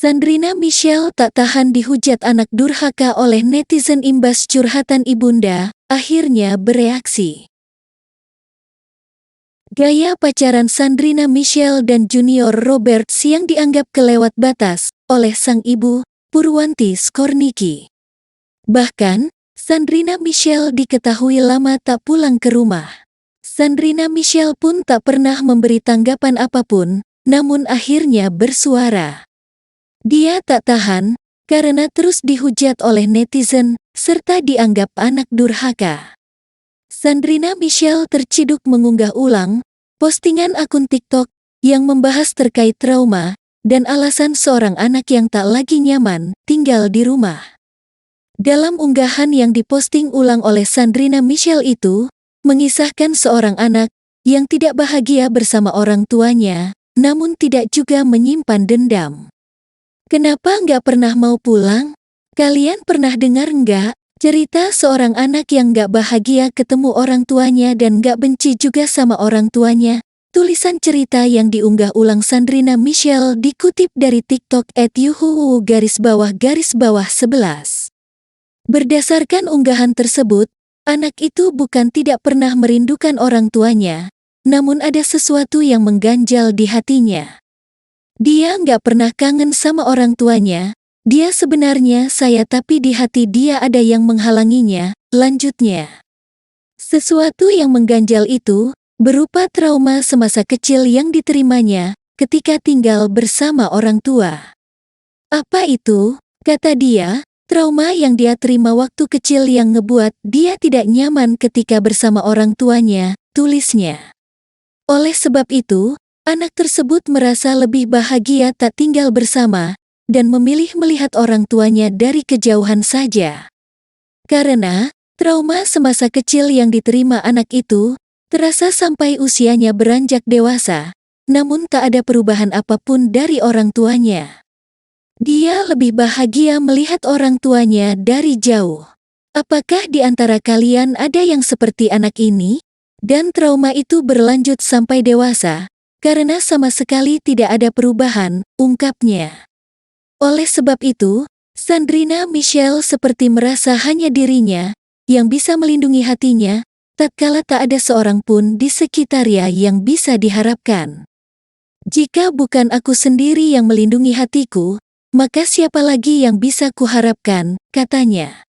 Sandrina Michelle tak tahan dihujat anak durhaka oleh netizen imbas curhatan ibunda, akhirnya bereaksi. Gaya pacaran Sandrina Michelle dan Junior Robert yang dianggap kelewat batas oleh sang ibu, Purwanti Skorniki. Bahkan, Sandrina Michelle diketahui lama tak pulang ke rumah. Sandrina Michelle pun tak pernah memberi tanggapan apapun, namun akhirnya bersuara. Dia tak tahan, karena terus dihujat oleh netizen, serta dianggap anak durhaka. Sandrina Michelle terciduk mengunggah ulang postingan akun TikTok yang membahas terkait trauma dan alasan seorang anak yang tak lagi nyaman tinggal di rumah. Dalam unggahan yang diposting ulang oleh Sandrina Michelle itu, mengisahkan seorang anak yang tidak bahagia bersama orang tuanya, namun tidak juga menyimpan dendam. Kenapa nggak pernah mau pulang? Kalian pernah dengar nggak cerita seorang anak yang nggak bahagia ketemu orang tuanya dan nggak benci juga sama orang tuanya? Tulisan cerita yang diunggah ulang Sandrina Michelle dikutip dari TikTok @yuhuu_11. Berdasarkan unggahan tersebut, anak itu bukan tidak pernah merindukan orang tuanya, namun ada sesuatu yang mengganjal di hatinya. Dia nggak pernah kangen sama orang tuanya, dia sebenarnya saya tapi di hati dia ada yang menghalanginya, lanjutnya. Sesuatu yang mengganjal itu, berupa trauma semasa kecil yang diterimanya, ketika tinggal bersama orang tua. Apa itu? Kata dia, trauma yang dia terima waktu kecil yang ngebuat dia tidak nyaman ketika bersama orang tuanya, tulisnya. Oleh sebab itu, anak tersebut merasa lebih bahagia tak tinggal bersama, dan memilih melihat orang tuanya dari kejauhan saja. Karena, trauma semasa kecil yang diterima anak itu, terasa sampai usianya beranjak dewasa, namun tak ada perubahan apapun dari orang tuanya. Dia lebih bahagia melihat orang tuanya dari jauh. Apakah di antara kalian ada yang seperti anak ini? Dan trauma itu berlanjut sampai dewasa, karena sama sekali tidak ada perubahan, ungkapnya. Oleh sebab itu, Sandrina Michelle seperti merasa hanya dirinya yang bisa melindungi hatinya, tatkala tak ada seorang pun di sekitarnya yang bisa diharapkan. Jika bukan aku sendiri yang melindungi hatiku, maka siapa lagi yang bisa kuharapkan, katanya.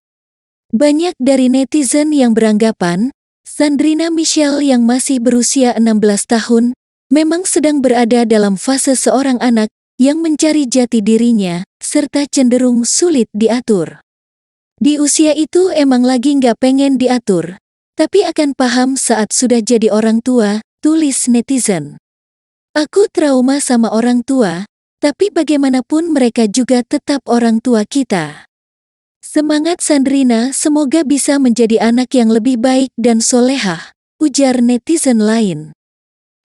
Banyak dari netizen yang beranggapan, Sandrina Michelle yang masih berusia 16 tahun, memang sedang berada dalam fase seorang anak yang mencari jati dirinya, serta cenderung sulit diatur. Di usia itu emang lagi nggak pengen diatur, tapi akan paham saat sudah jadi orang tua, tulis netizen. Aku trauma sama orang tua, tapi bagaimanapun mereka juga tetap orang tua kita. Semangat Sandrina, semoga bisa menjadi anak yang lebih baik dan solehah, ujar netizen lain.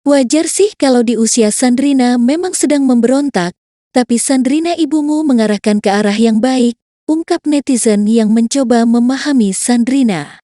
Wajar sih kalau di usia Sandrina memang sedang memberontak, tapi Sandrina ibumu mengarahkan ke arah yang baik, ungkap netizen yang mencoba memahami Sandrina.